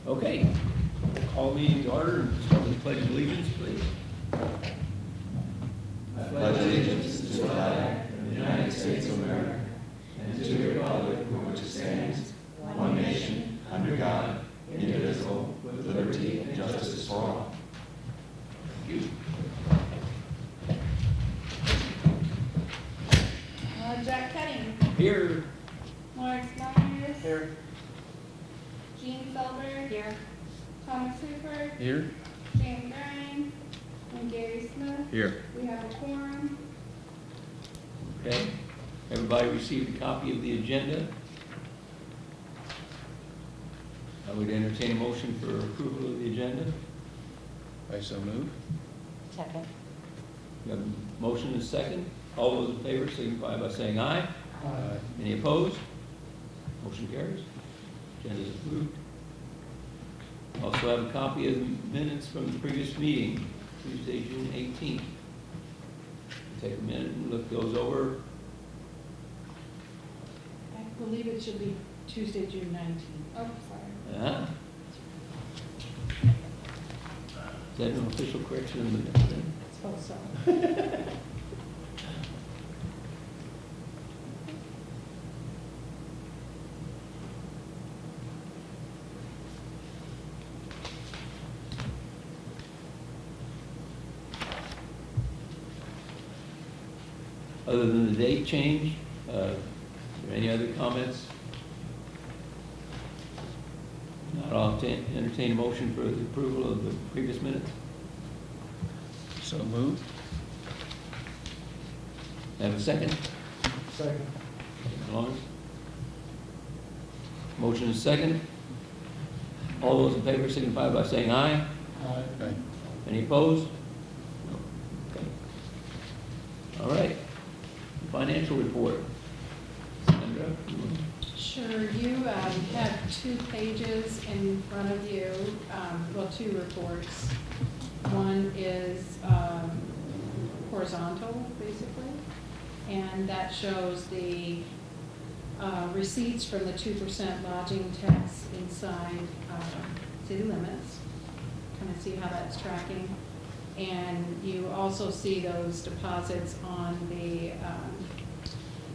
Okay, call meeting to order, start with the pledge of allegiance, please. I pledge allegiance to the flag of the United States of America and to the republic for which it stands, one nation, under God, indivisible, with liberty and justice for all. Thank you. Jack Cutting. Here. Lawrence Myers. Here. Jean Felber. Here. Thomas Hooper. Here. James Ryan. And Gary Smith. Here. We have a quorum. Okay, everybody received a copy of the agenda. I would entertain a motion for approval of the agenda. I so move. Second. We have a motion and a second. All those in favor signify by saying aye. Aye. Any opposed? Motion carries. Agenda is approved. Also have a copy of the minutes from the previous meeting, Tuesday, June 18th. Take a minute and look those over. I believe it should be Tuesday, June 19th. Oh, sorry. Is that an official correction of the minutes then? I suppose so. Other than the date change, are there any other comments? Not, I'll entertain a motion for the approval of the previous minutes. So move. Have a second? Second. Lawrence? Motion is second. All those in favor signify by saying aye. Aye. Any opposed? No. Okay. All right. Financial report. Sandra? Sure, you have 2 pages in front of you, well, 2 reports. One is horizontal, basically, and that shows the receipts from the 2% lodging tax inside city limits. Kind of see how that's tracking. And you also see those deposits on the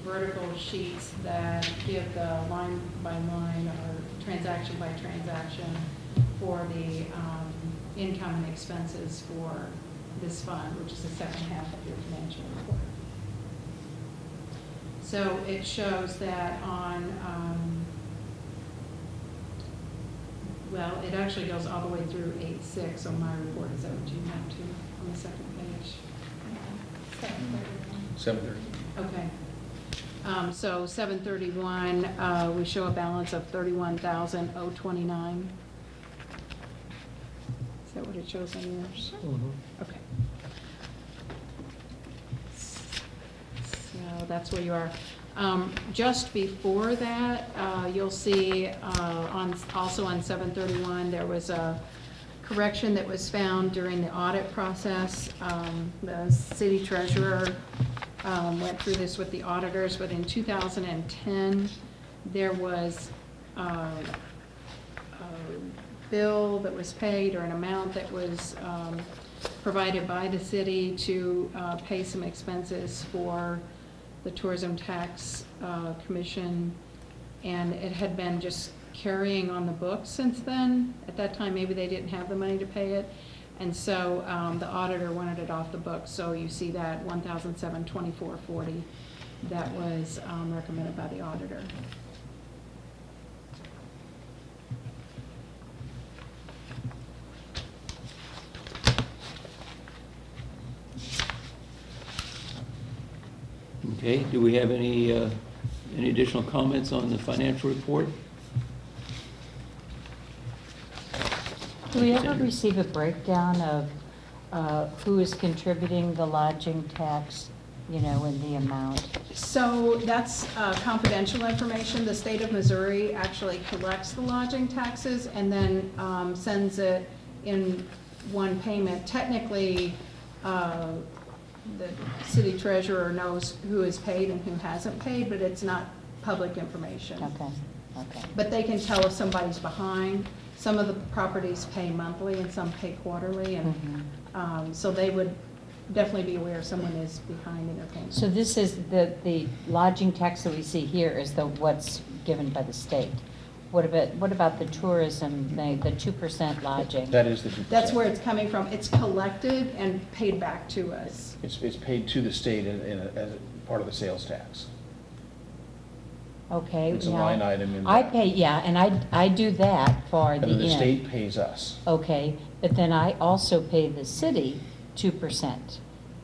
vertical sheets that give the line by line or transaction by transaction for the income and expenses for this fund, which is the second half of your financial report. So it shows that on, well, it actually goes all the way through 8/6 on my report. Is that what you have to on the second page? 7:30. Okay. So 7/31, we show a balance of 31,029. Is that what it shows on yours? Okay. So that's where you are. Just before that, you'll see also on 7/31, there was a correction that was found during the audit process. The city treasurer went through this with the auditors, but in 2010, there was a bill that was paid or an amount that was provided by the city to pay some expenses for the Tourism Tax Commission, and it had been just carrying on the books since then. At that time, maybe they didn't have the money to pay it, and so the auditor wanted it off the books. So you see that $1,724.40 that was recommended by the auditor. Okay, do we have any additional comments on the financial report? Do we ever receive a breakdown of who is contributing the lodging tax, you know, and the amount? So that's confidential information. The state of Missouri actually collects the lodging taxes and then sends it in one payment. Technically, the city treasurer knows who is paid and who hasn't paid, but it's not public information. Okay, okay. But they can tell if somebody's behind, some of the properties pay monthly and some pay quarterly, and so they would definitely be aware if someone is behind in their payment. So this is the lodging tax that we see here is what's given by the state. What about the tourism, the 2% lodging? That is the 2%. That's where it's coming from. It's collected and paid back to us. It's paid to the state as a part of the sales tax. Okay. It's a now, line item in I that. pay, yeah, and I do that for the And then the inn. state pays us. Okay, but then I also pay the city 2%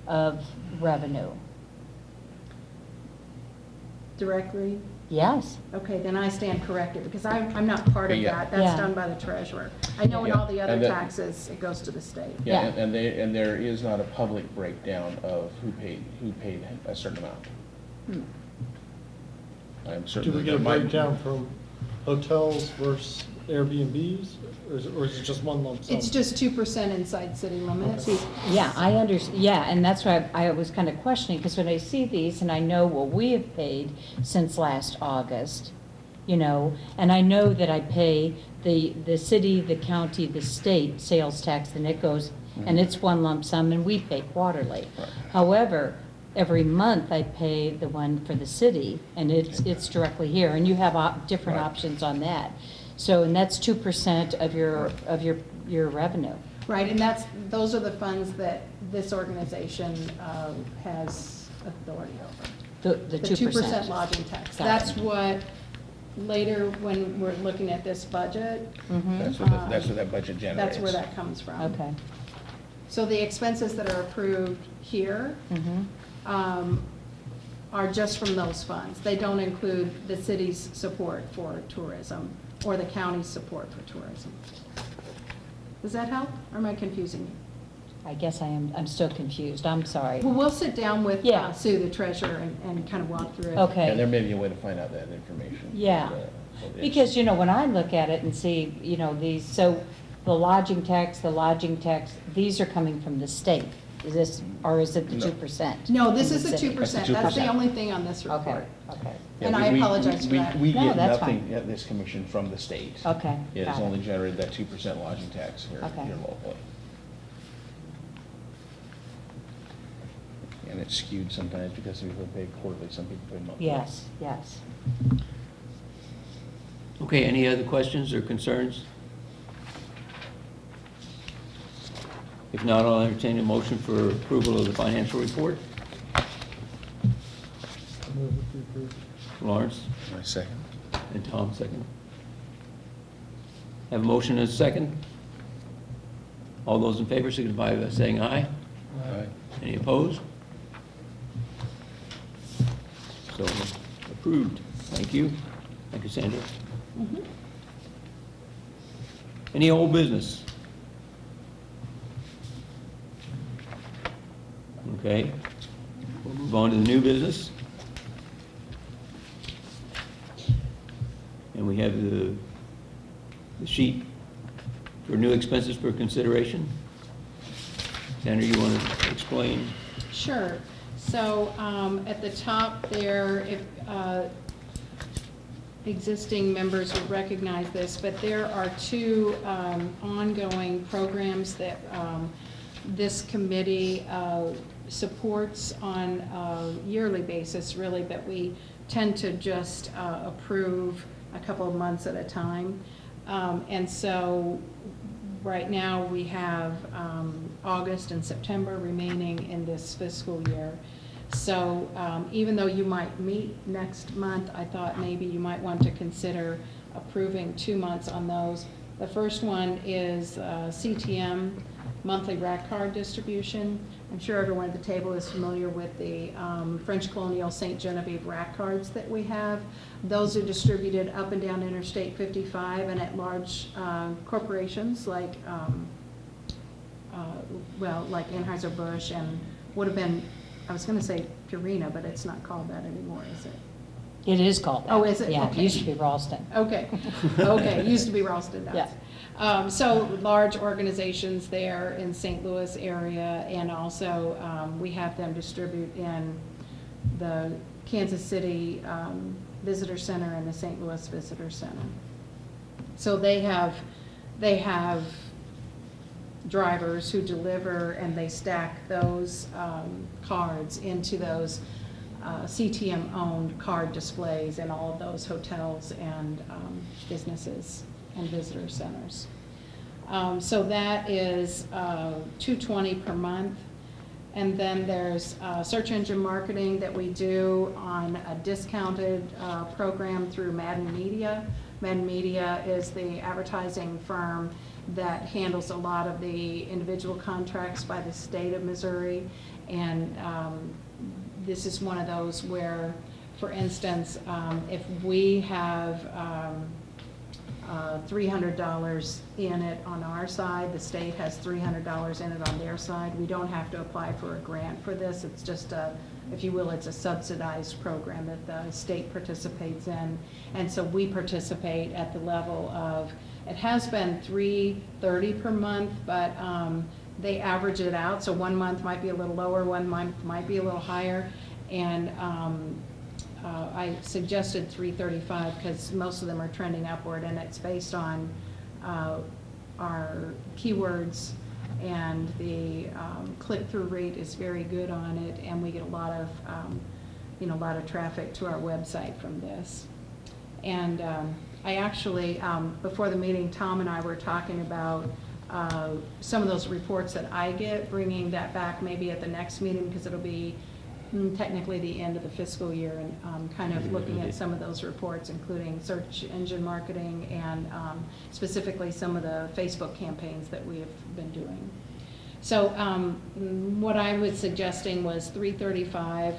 of revenue. Directly? Yes. Okay, then I stand corrected, because I'm not part of Yeah. that. That's Yeah. done by the treasurer. I know in Yeah. all the other And that- taxes, it goes to the state. Yeah, Yeah. and there is not a public breakdown of who paid a certain amount. I'm certain. Do we get a that my- breakdown from hotels versus Airbnbs, or is it just one lump sum? It's just 2% inside city limits. See, yeah, I understand, yeah, and that's why I was kind of questioning, because when I see these, and I know what we have paid since last August, you know, and I know that I pay the city, the county, the state sales tax, and it goes, and it's one lump sum, and we pay quarterly. Right. However, every month I pay the one for the city, and it's directly here, and you have different Right. options on that. So, and that's 2% of your revenue. Right, and those are the funds that this organization has authority over. The The 2%. 2% lodging tax. Got it. That's what, later, when we're looking at this budget, Mhm. That's what that budget generates. that's where that comes from. Okay. So the expenses that are approved here Mhm. Are just from those funds. They don't include the city's support for tourism or the county's support for tourism. Does that help, or am I confusing you? I guess I'm still confused. I'm sorry. Well, we'll sit down with Yeah. Sue, the treasurer, and kind of walk through it. Okay. And there may be a way to find out that information. Yeah. But, it's- Because, you know, when I look at it and see, you know, the lodging tax, these are coming from the state. Is this, or is it the No. 2%? No, this from is the city? 2%. That's the That's the 2%. only thing on this Okay, report. okay, Yeah, And I apologize for that. We No, get that's nothing fine. at this commission from the state. okay. It has got only generated that 2% lodging tax here Okay. locally. And it's skewed sometimes because some people pay quarterly, some people pay monthly. Yes, yes. Okay, any other questions or concerns? If not, I'll entertain a motion for approval of the financial report. I move if we approve. Lawrence My second. and Tom, second. Have a motion and a second. All those in favor signify by saying aye. Aye. Any opposed? So approved. Thank you. Thank you, Sandra. Mhm. Any old business? Okay. We'll move on to the new business. And we have the sheet for new expenses for consideration. Sandra, you want to explain? Sure. So at the top there, if existing members would recognize this, but there are two ongoing programs that this committee supports on a yearly basis, really, but we tend to just approve a couple of months at a time. And so right now, we have August and September remaining in this fiscal year. So even though you might meet next month, I thought maybe you might want to consider approving 2 months on those. The first one is CTM monthly rack card distribution. I'm sure everyone at the table is familiar with the French Colonial St. Genevieve rack cards that we have. Those are distributed up and down Interstate 55 and at large corporations like, like Anheuser-Busch, and would have been, I was going to say Purina, but it's not called that anymore, is it? It is called that. Oh, is it? Yeah, it Okay. used to be Ralston. Okay, okay, it used to be Ralston Nuts. So large organizations there in St. Louis area, and also we have them distribute in the Kansas City Visitor Center and the St. Louis Visitor Center. So they have they have drivers who deliver, and they stack those cards into those CTM-owned card displays in all of those hotels and businesses and visitor centers. So that is $220 per month. And then there's search engine marketing that we do on a discounted program through Madden Media. Madden Media is the advertising firm that handles a lot of the individual contracts by the state of Missouri. And this is one of those where, for instance, if we have $300 in it on our side, the state has $300 in it on their side. We don't have to apply for a grant for this. It's just a, if you will, it's a subsidized program that the state participates in. And so we participate at the level of, it has been $330 per month, but they average it out. So one month might be a little lower, one month might be a little higher. And I suggested $335 because most of them are trending upward, and it's based on our keywords, and the click-through rate is very good on it, and we get a lot of a lot of traffic to our website from this. And I actually, before the meeting, Tom and I were talking about some of those reports that I get, bringing that back maybe at the next meeting, because it'll be technically the end of the fiscal year, and kind of looking at some of those reports, including search engine marketing and specifically some of the Facebook campaigns that we have been doing. So what I was suggesting was $335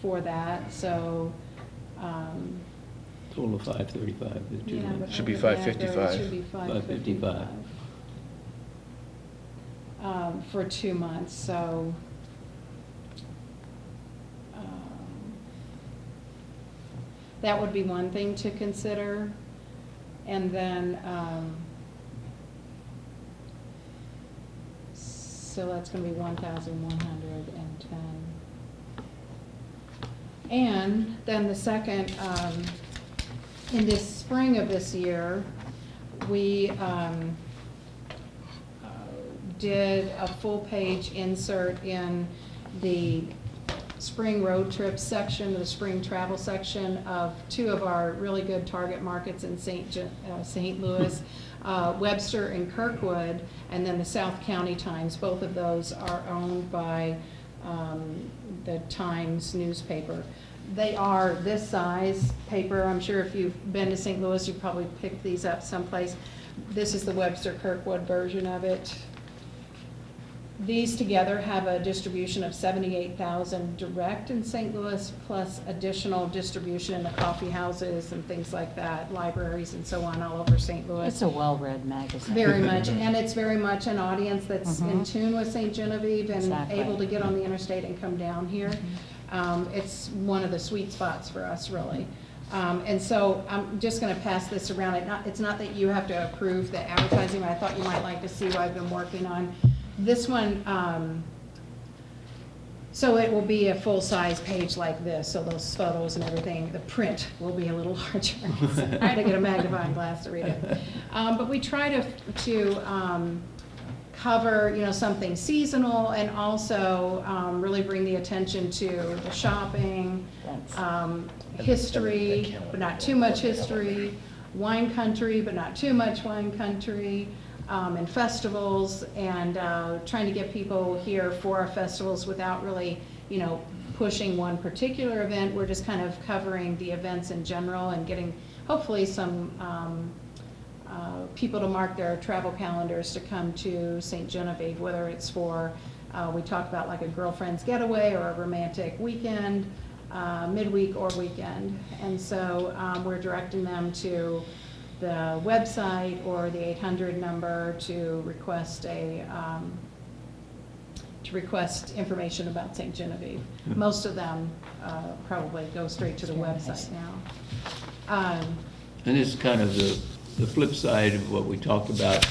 for that. So Total of $535. yeah, but Should be other than that, $555. It should be $555 for 2 months. So. That would be one thing to consider. And then, so that's going to be $1,110. And then the second, in this spring of this year, we did a full-page insert in the spring road trip section, the spring travel section of two of our really good target markets in St. Louis, Webster and Kirkwood, and then the South County Times. Both of those are owned by the Times newspaper. They are this size paper. I'm sure if you've been to St. Louis, you probably picked these up someplace. This is the Webster Kirkwood version of it. These together have a distribution of 78,000 direct in St. Louis, plus additional distribution in the coffee houses and things like that, libraries and so on all over St. Louis. It's a well-read magazine. Very much, and it's very much an audience that's in tune with St. Genevieve and Exactly. able to get on the interstate and come down here. It's one of the sweet spots for us, really. And so I'm just going to pass this around. It's not that you have to approve the advertising, but I thought you might like to see what I've been working on. This one, so it will be a full-size page like this, so those photos and everything, the print will be a little larger. I had to get a magnifying glass to read it. But we try to cover, something seasonal, and also really bring the attention to the shopping, history, but not too much history, wine country, but not too much wine country, and festivals, and trying to get people here for our festivals without really, pushing one particular event. We're just kind of covering the events in general and getting, hopefully, some people to mark their travel calendars to come to St. Genevieve, whether it's for, we talk about like a girlfriend's getaway or a romantic weekend, midweek or weekend. And so we're directing them to the website or the 800 number to request information about St. Genevieve. Most of them probably go straight to the website now. And this is kind of the flip side of what we talked about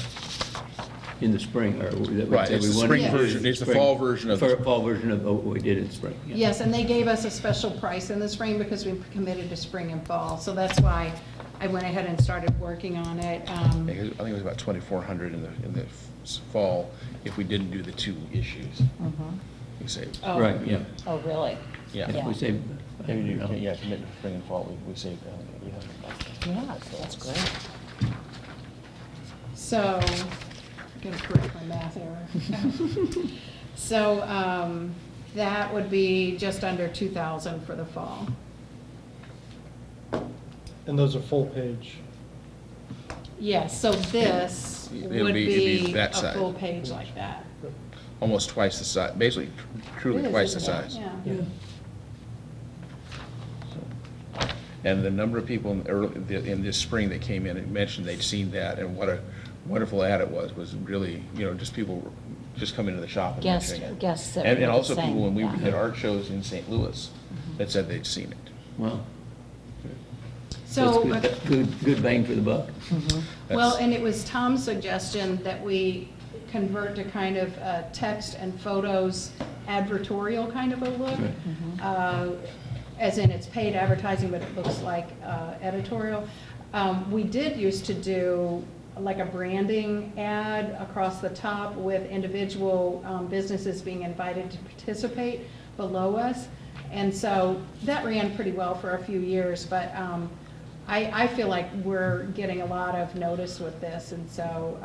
in the spring, or that Right, it's the spring Yes. version, it's the fall version of, Fall version of what we did in spring. Yeah. Yes, and they gave us a special price in the spring because we committed to spring and fall. So that's why I went ahead and started working on it. I think it was about 2,400 in the fall if we didn't do the 2 issues. We saved, Oh. Right, yeah. Oh, really? yeah. Yeah, we saved. Yeah, we do, yeah, commit to spring and fall, we saved $800. Yeah, so that's great. So, I'm gonna correct my math error. So, that would be just under 2,000 for the fall. And those are full page. Yes, so this It'll would it'd be that a size. full page like that. Almost twice the size, basically truly It is, twice the isn't it? size. Yeah. And the number of people in this spring that came in and mentioned they'd seen that, and what a wonderful ad it was really, just people just coming to the shop and mentioning it. Guests that And were also saying, people, when we yeah. did art shows in St. Louis, that said they'd seen it. Well, So, that's good bang for the buck. well, That's- and it was Tom's suggestion that we convert to kind of text and photos advertorial kind of a look. Right. As in it's paid advertising, but it looks like editorial. We did used to do like a branding ad across the top with individual businesses being invited to participate below us. And so that ran pretty well for a few years, but I feel like we're getting a lot of notice with this, and so,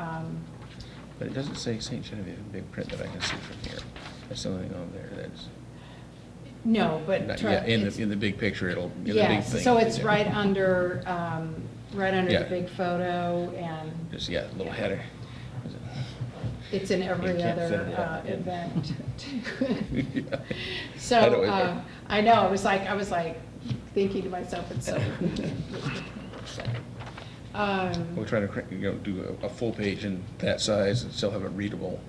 But it doesn't say St. Genevieve in big print that I can see from here. There's something on there that's, no, but. yeah, it's- in the big picture, in the big Yes, thing. so it's right under the Yeah. big photo, and Just, yeah, a little Yeah. header. it's in every You can't fit other it up, yeah. event. Yeah. So, I know. I know, I was like thinking to myself, it's so. We're trying to, do a full page in that size and still have it readable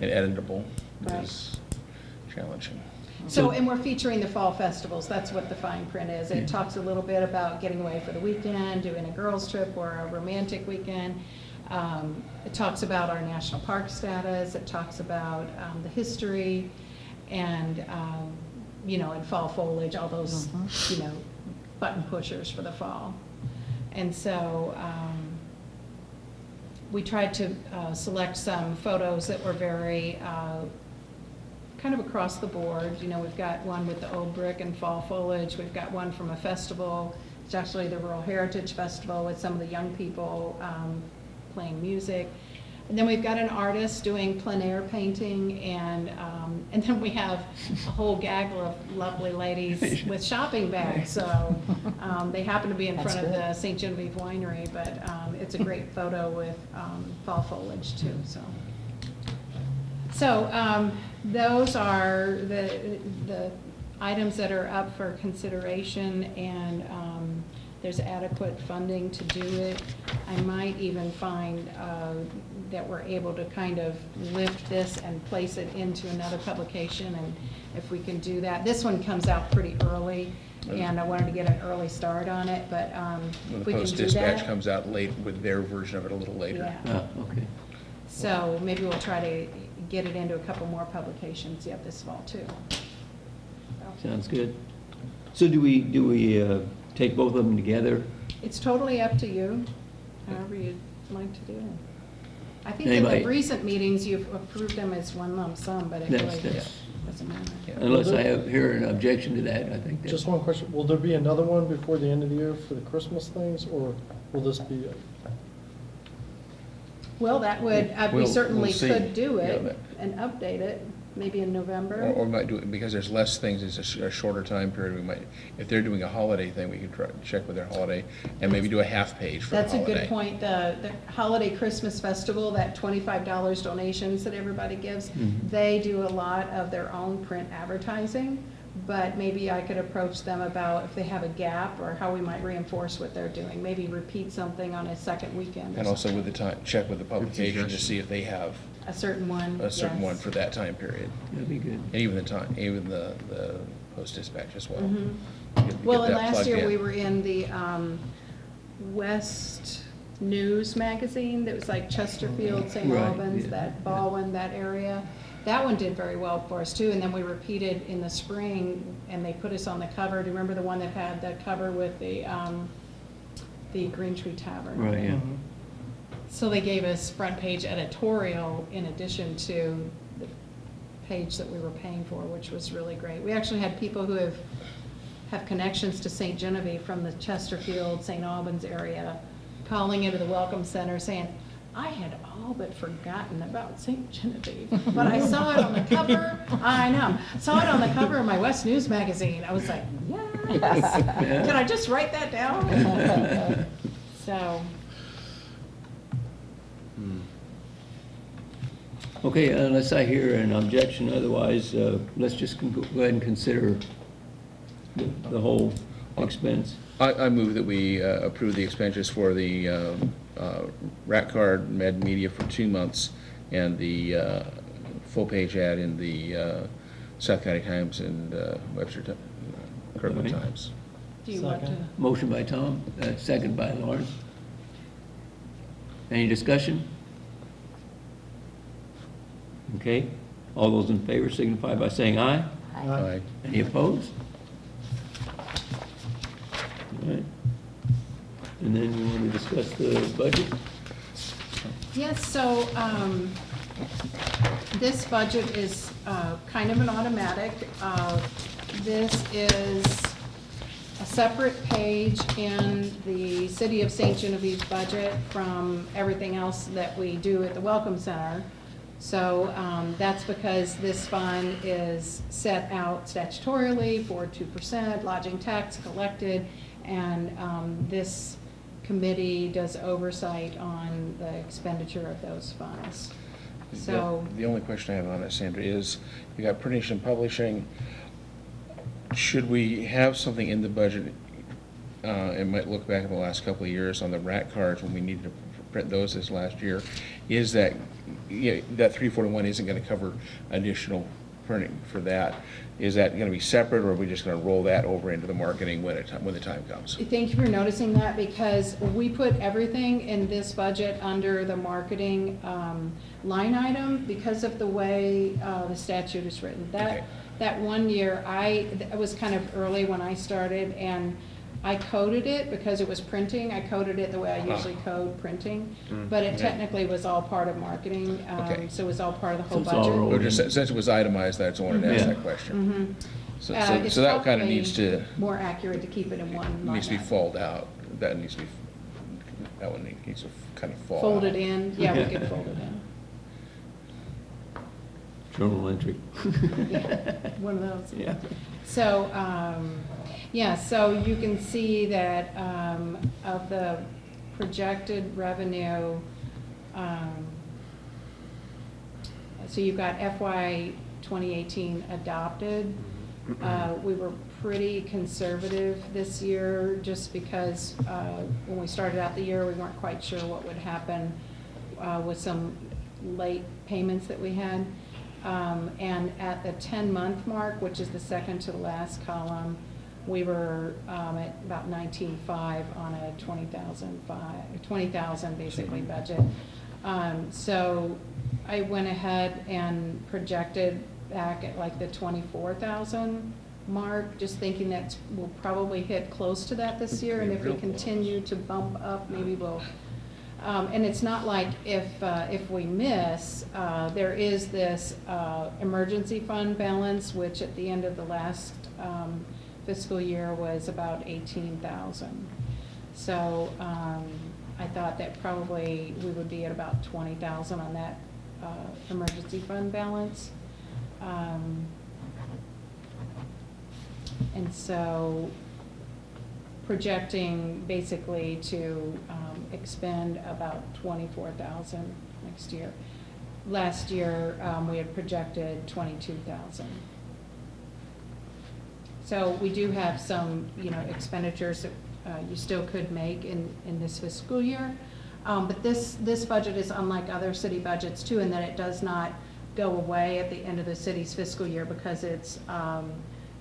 and editable. Right. Is challenging. So, and we're featuring the fall festivals, that's what the fine print is. It talks a little bit about getting away for the weekend, doing a girls' trip or a romantic weekend. It talks about our national park status, it talks about the history, and, and fall foliage, all those, button pushers for the fall. And so, we tried to select some photos that were very kind of across the board. We've got one with the old brick and fall foliage. We've got one from a festival. It's actually the Rural Heritage Festival with some of the young people playing music. And then we've got an artist doing plein air painting, and then we have a whole gaggle of lovely ladies with shopping bags. So they happen to be in front of the St. Genevieve Winery, but it's a great photo with fall foliage too. So those are the items that are up for consideration, and there's adequate funding to do it. I might even find that we're able to kind of lift this and place it into another publication, and if we can do that. This one comes out pretty early, and I wanted to get an early start on it, but When if the we can Post do Dispatch that. could out late with their version of it a little later. Yeah. Okay. So maybe we'll try to get it into a couple more publications yet this fall too. Sounds good. So do we take both of them together? It's totally up to you, however you'd like to do it. I think in Anybody- the recent meetings, you've approved them as one lump sum, but it That's- really that's- doesn't matter. Yeah. Unless I hear an objection to that, I think that. Just one question, will there be another one before the end of the year for the Christmas things, or will this be it? Well, that would, we We'll certainly see. could do Yeah, it that- and update it, maybe in November. Or we might do it, because there's less things, it's a shorter time period, we might, if they're doing a holiday thing, we could try to check with their holiday, and maybe do a half page for the That's a holiday. good point. The Holiday Christmas Festival, that $25 donations that everybody gives, Mhm. they do a lot of their own print advertising, but maybe I could approach them about if they have a gap or how we might reinforce what they're doing. Maybe repeat something on a second weekend or And also something. with the time, check with the publication to suggestions. see if they have A certain one, a certain yes. one for that time period. That'd be good. And even the Post Dispatch as well. Mhm. Get Well, and that last plugged year in. we were in the West News magazine that was like Chesterfield, St. Right, Albans, yeah, that Baldwin, that area. That one did very well for us too, and then we repeated in the spring, and they put us on the cover. Do you remember the one that had the cover with the Green Tree Tavern? Right, yeah. So they gave us front page editorial in addition to the page that we were paying for, which was really great. We actually had people who have connections to St. Genevieve from the Chesterfield, St. Albans area calling into the Welcome Center saying, I had all but forgotten about St. Genevieve, but I saw it on the cover. I know, saw it on the cover of my West News magazine. I was like, yes. Can I just write that down? So. Okay, unless I hear an objection, otherwise, let's just go ahead and consider the whole expense. I move that we approve the expenditures for the rat card med media for 2 months and the full-page ad in the South County Times and Webster Kirkland Okay. Times. Do you want to? Second. Motion by Tom, second by Lawrence. Any discussion? Okay, all those in favor signify by saying aye. Aye. Any opposed? All right. And then we want to discuss the budget? Yes, so this budget is kind of an automatic. This is a separate page in the City of St. Genevieve's budget from everything else that we do at the Welcome Center. So that's because this fund is set out statutorily for 2% lodging tax collected, and this committee does oversight on the expenditure of those funds. So The only question I have on it, Sandra, is you got printing and publishing. Should we have something in the budget, and might look back at the last couple of years on the rat cards when we needed to print those this last year, is that, yeah, that 341 isn't going to cover additional printing for that. Is that going to be separate, or are we just going to roll that over into the marketing when the time comes? thank you for noticing that, because we put everything in this budget under the marketing line item because of the way the statute is written. Okay. That 1 year, it was kind of early when I started, and I coded it because it was printing. I coded it the way I usually code printing, but it Okay. technically was all part of marketing, Okay. so it was all part of the whole So it's all budget. rolled Or just since it was itemized, that's why I wanted to ask Yeah. that question. So It's so that kind of probably needs to, more accurate to keep it in one line needs to be item. folded out. That needs to be, that one needs to kind of fall out. Fold it in, yeah, we Yeah. could fold it in. Journal entry. Yeah, one of those. Yeah. So, yeah, so you can see that of the projected revenue, so you've got FY 2018 adopted. We were pretty conservative this year just because when we started out the year, we weren't quite sure what would happen with some late payments that we had. And at the 10-month mark, which is the second to the last column, we were at about 19.5 on a 20,000 basically budget. So I went ahead and projected back at like the 24,000 mark, just thinking that we'll probably hit close to that this year, and if we continue to bump up, maybe we'll. And it's not like if we miss, there is this emergency fund balance, which at the end of the last fiscal year was about 18,000. So I thought that probably we would be at about 20,000 on that emergency fund balance. And so projecting basically to expend about 24,000 next year. Last year, we had projected 22,000. So we do have some, expenditures that you still could make in this fiscal year. But this budget is unlike other city budgets too, in that it does not go away at the end of the city's fiscal year, because it's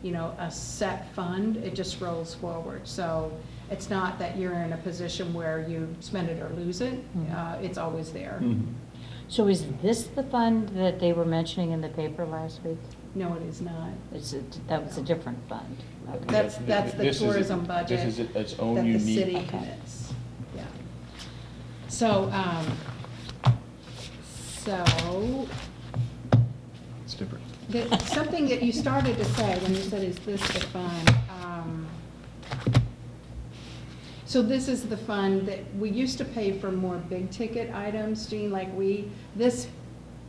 a set fund, it just rolls forward. So it's not that you're in a position where you spend it or lose it, it's always there. Mhm. So is this the fund that they were mentioning in the paper last week? No, it is not. That was a different fund. Okay. That's the This is- tourism budget. This is its own that unique. the city Okay. commits, yeah. So, It's different. something that you started to say when you said, is this the fund? So this is the fund that, we used to pay for more big ticket items, Jean, like this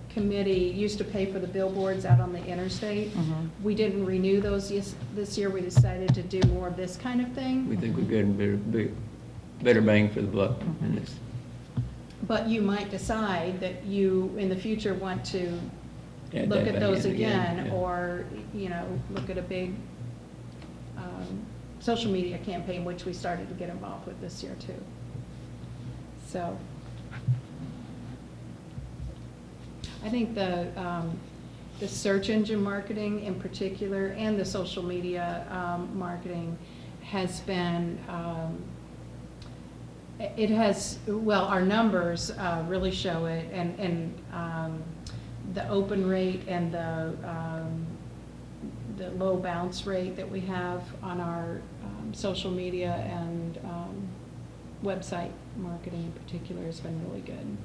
committee used to pay for the billboards out on the interstate. Mhm. We didn't renew those this year, we decided to do more of this kind of thing. We think we're getting better bang for the buck in this. But you might decide that you, in the future, want to Add look that at back those in again, yeah. or, look at a big social media campaign, which we started to get involved with this year too. So, I think the search engine marketing in particular, and the social media marketing has been, it has, well, our numbers really show it, and the open rate and the low bounce rate that we have on our social media and website marketing in particular has been really good.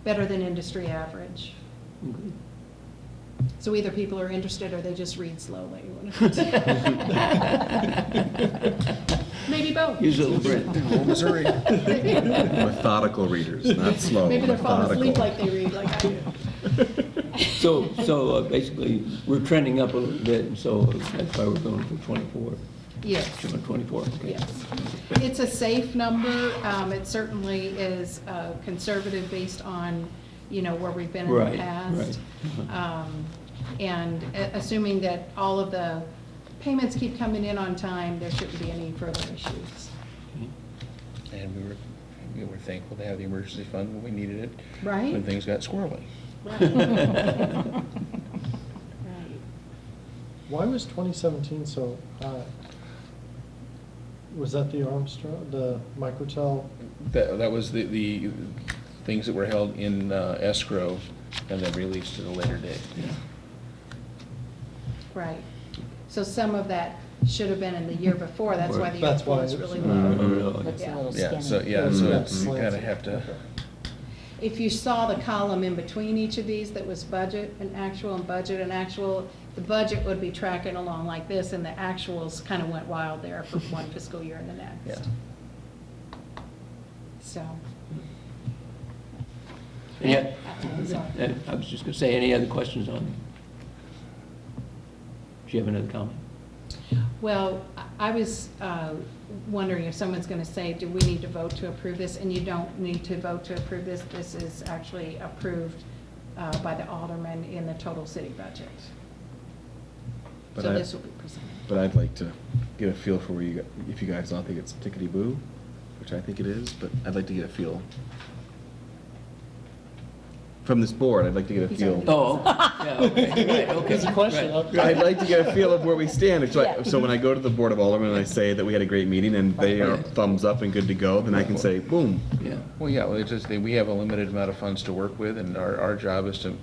Better than industry average. Okay. So either people are interested or they just read slowly. Maybe both. Use a little bit. Oh, Missouri. Methodical readers, not slow. Maybe they're falling asleep methodical. like they read, like I do. So basically, we're trending up a little bit, and so that's why we're going for 24. Yes. 24, okay. Yes. It's a safe number. It certainly is conservative based on, where we've been in the Right, past. right. And assuming that all of the payments keep coming in on time, there shouldn't be any further issues. And we were thankful to have the emergency fund when we needed it. Right? When things got squirrely. Right. Right. Why was 2017 so high? Was that the Armstrong, the Microtel? That was the things that were held in escrow and then released at a later date. Right. So some of that should have been in the year before. That's why the year That's before why was it's- really low. Really? That's a Yeah. little Yeah, skinny. so, Yeah, so that's you kind of slanted. have to, Okay. If you saw the column in between each of these that was budget and actual, the budget would be tracking along like this, and the actuals kind of went wild there from one fiscal year and the next. yeah. So. Yeah. Sorry. I was just going to say, any other questions on? Do you have another comment? Well, I was wondering if someone's going to say, do we need to vote to approve this? And you don't need to vote to approve this. This is actually approved by the alderman in the total city budget. But So this will be presented. But I'd like to get a feel for if you guys don't think it's tickety-boo, which I think it is, but I'd like to get a feel. From this board, I'd like to get a He's feel. already- Oh, yeah, okay, right, okay. It's a question. right. I'd like to get a feel of where we stand. Yeah. So when I go to the Board of Aldermen and I say that we had a great meeting and they are thumbs up and good to go, then I can say, boom. Yeah. Well, yeah, well, it's just, that we have a limited amount of funds to work with, and our job is to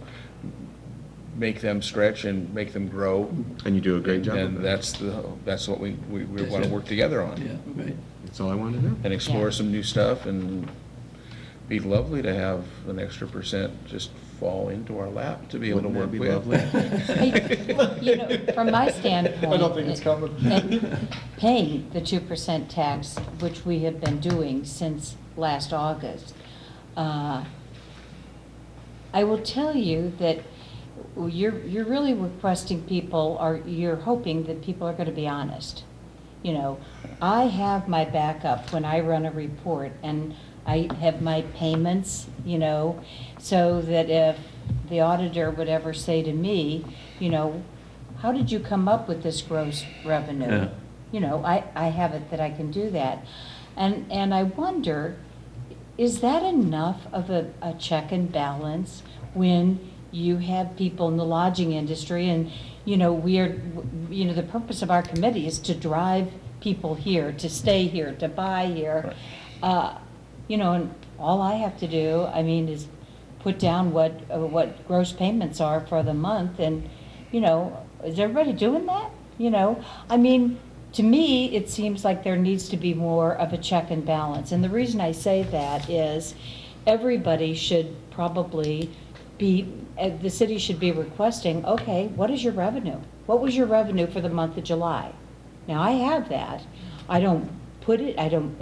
make them stretch and make them grow. And you do a great job. of And that. that's what we That's want to it. work together on. Yeah, right. That's all I wanted to know. And explore Yeah. some new stuff, and be lovely to have an extra % just fall into our lap to be able to work Wouldn't with. that be lovely? From my standpoint. I don't think it's coming. Paying the 2% tax, which we have been doing since last August, I will tell you that you're really requesting people, or you're hoping that people are going to be honest. I have my backup when I run a report, and I have my payments, so that if the auditor would ever say to me, how did you come up with this gross revenue? I have it that I can do that. And I wonder, is that enough of a check and balance when you have people in the lodging industry and, the purpose of our committee is to drive people here, to stay here, to buy here. And all I have to do, I mean, is put down what gross payments are for the month, and, is everybody doing that? I mean, to me, it seems like there needs to be more of a check and balance. And the reason I say that is everybody should probably the city should be requesting, okay, what is your revenue? What was your revenue for the month of July? Now, I have that. I don't put it, I don't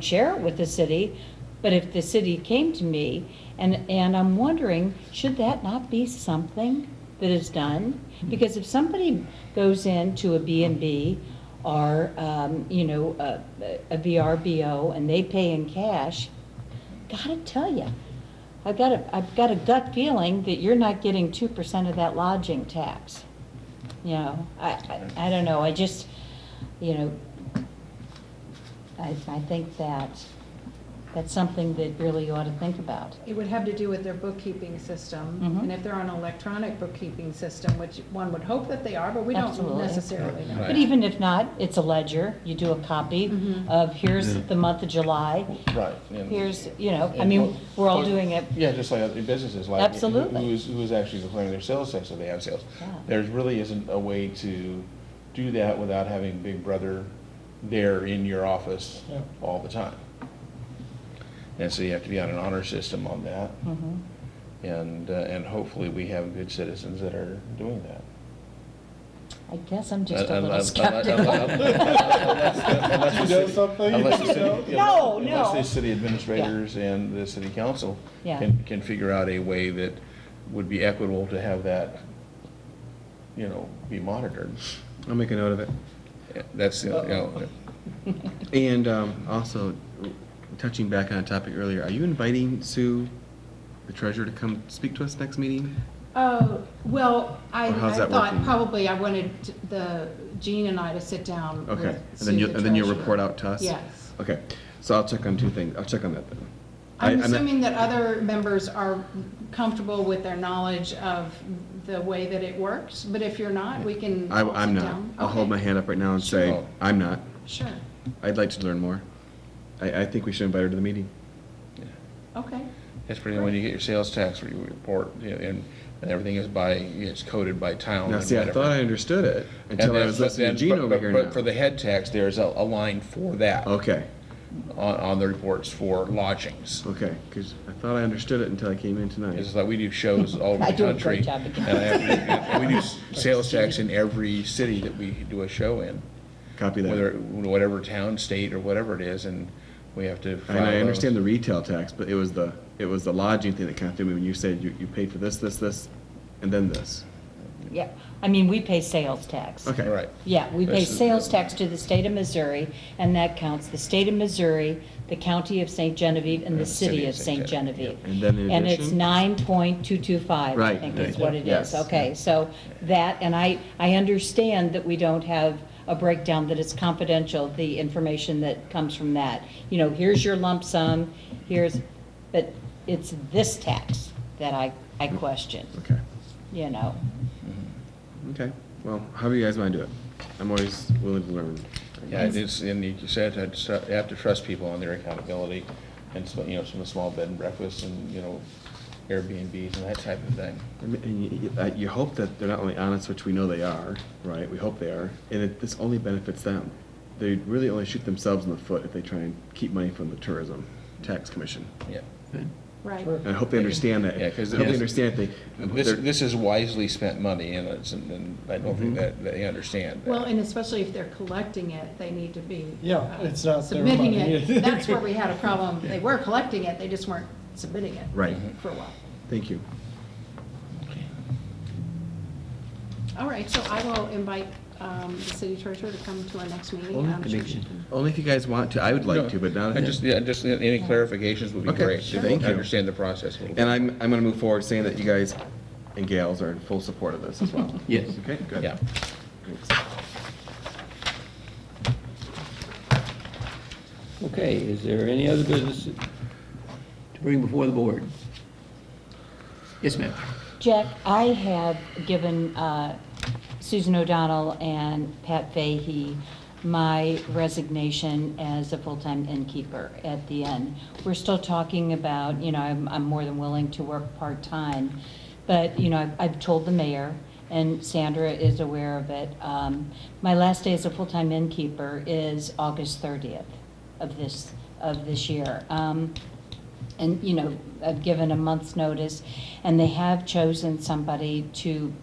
share it with the city, but if the city came to me, and I'm wondering, should that not be something that is done? Because if somebody goes into a B&B or, a VRBO and they pay in cash, gotta tell you, I've got a gut feeling that you're not getting 2% of that lodging tax. I don't know, I just, I think that's something that really you ought to think about. It would have to do with their bookkeeping system, and if they're on an electronic bookkeeping system, which one would hope that they are, but we don't Absolutely. necessarily know. But even if not, it's a ledger, you do a copy of, here's the month of July, Right. And- here's, I mean, we're all doing it. Yeah, just like other businesses, like. Absolutely. Who's actually declaring their sales tax if they have sales. Yeah. There really isn't a way to do that without having Big Brother there in your office Yeah. all the time. And so you have to be on an honor system on that. And hopefully we have good citizens that are doing that. I guess I'm just a little Unless- skeptical. Unless the You know city- something? unless the city- No, Unless no. the city administrators and the city council Yeah. can figure out a way that would be equitable to have that, be monitored. I'll make a note of it. That's, And also, touching back on a topic earlier, are you inviting Sue, the treasurer, to come speak to us next meeting? Well, I Or how's that thought working? probably I wanted Jean and I to sit down with Okay, Sue, and the then you'll treasurer. report out to us? Yes. Okay, so I'll check on two things, I'll check on that then. I'm I'm not- assuming that other members are comfortable with their knowledge of the way that it works, but if you're not, we can all I'm sit not. down. I'll hold Okay. my hand up right now and say, Sure. I'm not. Sure, I'd like to learn more. I think we should invite her to the meeting. okay. that's pretty, when you get your sales tax report, and everything is it's coded by town. Now, and see, I whatever. thought I understood it until I was listening to Gene over here now. But for the head tax, there's a line for that. Okay, On the reports for lodgings. okay, because I thought I understood it until I came in tonight. It's like we do shows all over I the do a country. great job again. And we do sales tax in every city that we do a show in, Copy that. whatever town, state, or whatever it is, and we have to file And I those. understand the retail tax, but it was the lodging thing that kind of threw me when you said you paid for this, and then this. Yeah, I mean, we pay sales tax. Okay. Right. Yeah, we pay This is- sales tax to the state of Missouri, and that counts the state of Missouri, the county of St. Genevieve, and the city of St. Genevieve. And then in And it's addition? 9.225, I Right, think is right, what it yes. is. Okay, so that, and I understand that we don't have a breakdown, that it's confidential, the information that comes from that. Here's your lump sum, but it's this tax that I question, Okay, okay. Well, however you guys want to do it. I'm always willing to learn. Yeah, it's, and you said, you have to trust people on their accountability, and, some of the small bed and breakfasts, and, Airbnbs and that type of thing. And you hope that they're not only honest, which we know they are, right? We hope they are, and this only benefits them. They really only shoot themselves in the foot if they try and keep money from the tourism tax commission. Yeah. Right. Sure. And I hope they understand that. Yeah, 'cause I hope they this- understand that This is wisely spent money, and I don't think that they understand that. Well, and especially if they're collecting it, they need to be. Yeah, it's not their Submitting money. it. That's where we had a problem. They were collecting it, they just weren't submitting it. Right. For a while. Thank you. All right, so I will invite the city treasurer to come to our next meeting. I'm sure she can. Only if you guys want to. I would like to, but not. Just any clarifications would be Okay, great. sure. Thank you. Understand the process a little bit. And I'm gonna move forward saying that you guys and gals are in full support of this as well. Yes. Okay, good. Yeah. Thanks. Okay, is there any other business to bring before the board? Yes, ma'am. Jack, I have given Susan O'Donnell and Pat Fahey my resignation as a full-time innkeeper at the end. We're still talking about, you know, I'm more than willing to work part-time, but, you know, I've told the mayor, and Sandra is aware of it. My last day as a full-time innkeeper is August 30th of this year. And, you know, I've given a month's notice, and they have chosen somebody to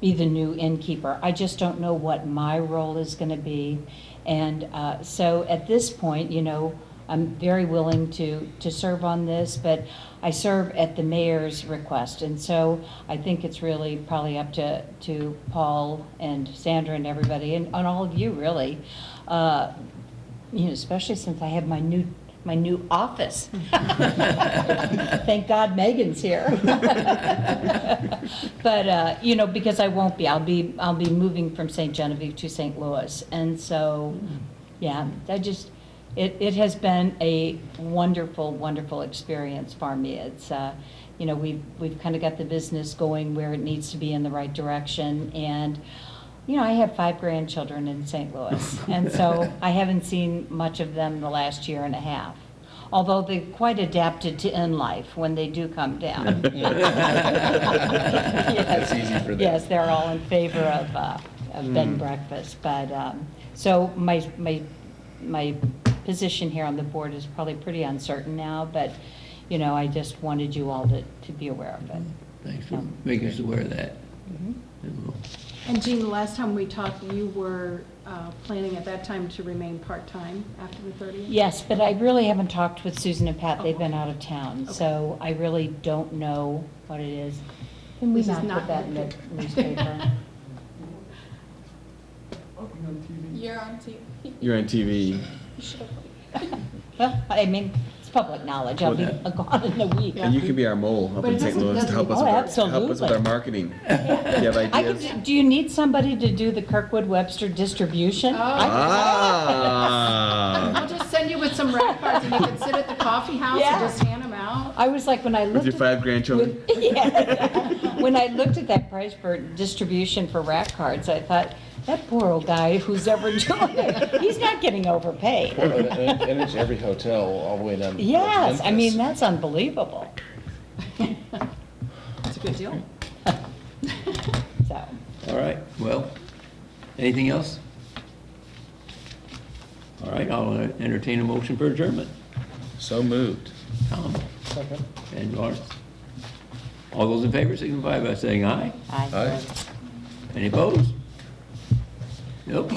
be the new innkeeper. I just don't know what my role is going to be. And so at this point, you know, I'm very willing to serve on this, but I serve at the mayor's request. And so I think it's really probably up to Paul and Sandra and everybody, and all of you, really, you know, especially since I have my new office. Thank God Megan's here. But you know, because I won't be. I'll be moving from St. Genevieve to St. Louis, and so yeah, it has been a wonderful experience for me. It's you know, we've kind of got the business going where it needs to be in the right direction, and you know, I have 5 grandchildren in St. Louis, and so I haven't seen much of them the last year and a half, although they're quite adapted to in life when they do come down. That's easy for them. Yes, they're all in favor of bed and breakfast, but, so my position here on the board is probably pretty uncertain now, but, you know, I just wanted you all to be aware of it. Thanks for making us aware of that. Mhm. And we'll- And Jean, the last time we talked, you were planning at that time to remain part-time after the 30th? Yes, but I really haven't talked with Susan and Pat. They've been out of town, so I really don't know what it is. Can we This is not put not that in the good. newspaper? You're on TV. You're on TV. Well, I mean, it's public knowledge. I'll be gone in a week. And you can be our mole up But in it St. doesn't- Louis to help us, Oh, with help us with absolutely. our marketing. Do you have I ideas? could, do you need somebody to do the Kirkwood-Webster distribution? Oh. Ah. I'll just send you with some rat cards, and you can sit at the coffee house Yeah. and just hand them out. I was like, when I With looked your at 5 grandchildren? when I looked at that price for distribution for rat cards, I thought, that poor old guy who's ever doing it, he's not getting overpaid. And it's every hotel all the way down. to Yes, I mean, Memphis. that's unbelievable. It's a good deal. So, All right, well, anything else? All right, I'll entertain a motion for adjournment. So moved. Tom Second. and Lawrence. All those in favor signify by saying aye. I. Aye. Any opposed? Nope.